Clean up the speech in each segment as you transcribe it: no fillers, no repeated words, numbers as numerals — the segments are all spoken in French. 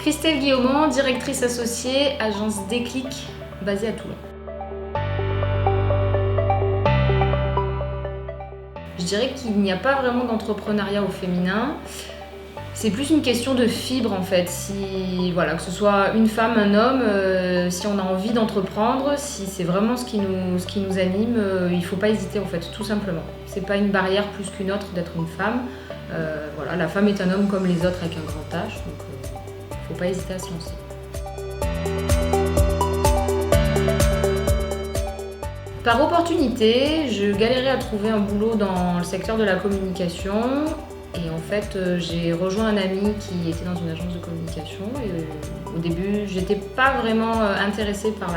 Christelle Guillaumont, directrice associée, agence Déclic, basée à Toulon. Je dirais qu'il n'y a pas vraiment d'entrepreneuriat au féminin. C'est plus une question de fibre en fait. Si, voilà, que ce soit une femme, un homme, si on a envie d'entreprendre, si c'est vraiment ce qui nous anime, il ne faut pas hésiter en fait, tout simplement. C'est pas une barrière plus qu'une autre d'être une femme. Voilà, la femme est un homme comme les autres avec un grand H, donc il ne faut pas hésiter à se lancer. Par opportunité, je galérais à trouver un boulot dans le secteur de la communication. Et en fait, j'ai rejoint un ami qui était dans une agence de communication. Et au début, j'étais pas vraiment intéressée par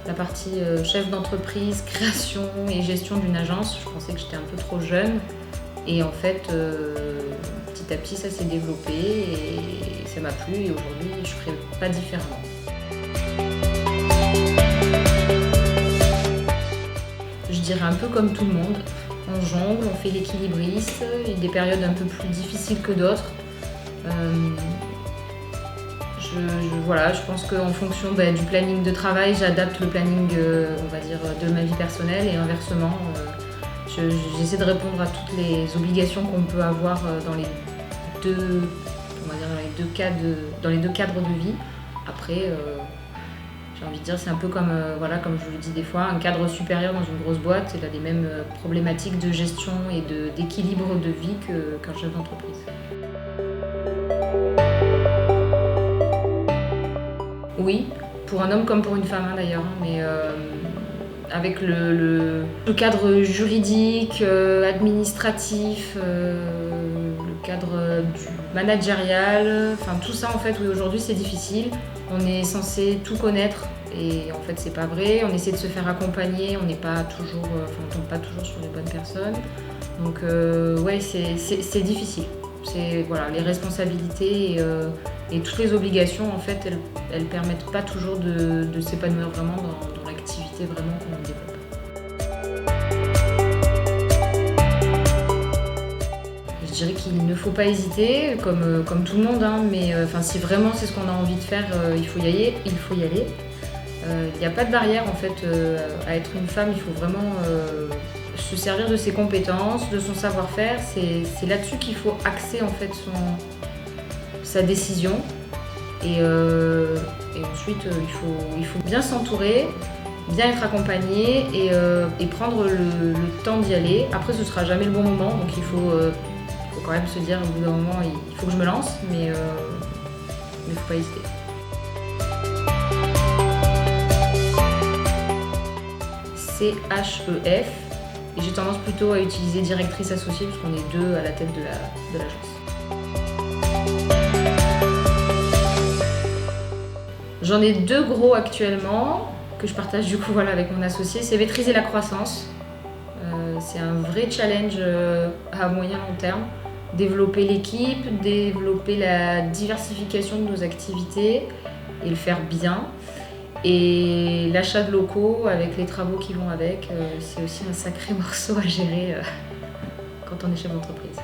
la partie chef d'entreprise, création et gestion d'une agence. Je pensais que j'étais un peu trop jeune. Et en fait, petit à petit, ça s'est développé et ça m'a plu. Et aujourd'hui, je ne ferai pas différemment. Je dirais un peu comme tout le monde. On jongle, on fait l'équilibriste, il y a des périodes un peu plus difficiles que d'autres. Je pense qu'en fonction du planning de travail, j'adapte le planning on va dire, de ma vie personnelle et inversement. J'essaie de répondre à toutes les obligations qu'on peut avoir dans les deux cadres de vie. Après, j'ai envie de dire, c'est un peu comme je vous le dis des fois, un cadre supérieur dans une grosse boîte, il a les mêmes problématiques de gestion et d'équilibre de vie qu'un chef d'entreprise. Oui, pour un homme comme pour une femme d'ailleurs, mais avec le cadre juridique, administratif, le cadre managérial, enfin tout ça en fait, oui, aujourd'hui c'est difficile. On est censé tout connaître et en fait c'est pas vrai. On essaie de se faire accompagner, on tombe pas toujours sur les bonnes personnes. Donc ouais, c'est difficile. Les responsabilités et toutes les obligations en fait, elles permettent pas toujours de s'épanouir vraiment dans l'activité vraiment qu'on développe. Je dirais qu'il ne faut pas hésiter, comme tout le monde, hein, mais si vraiment c'est ce qu'on a envie de faire, il faut y aller. Il n'y a pas de barrière en fait à être une femme, il faut vraiment se servir de ses compétences, de son savoir-faire. C'est là-dessus qu'il faut axer en fait sa décision. Et ensuite, il faut bien s'entourer, bien être accompagné et prendre le temps d'y aller. Après, ce sera jamais le bon moment, donc il faut quand même se dire au bout d'un moment, il faut que je me lance, mais il ne faut pas hésiter. CHEF, et j'ai tendance plutôt à utiliser directrice associée puisqu'on est deux à la tête de l'agence. J'en ai deux gros actuellement que je partage du coup avec mon associé, c'est maîtriser la croissance. C'est un vrai challenge à moyen long terme. Développer l'équipe, développer la diversification de nos activités et le faire bien. Et l'achat de locaux avec les travaux qui vont avec, c'est aussi un sacré morceau à gérer quand on est chef d'entreprise.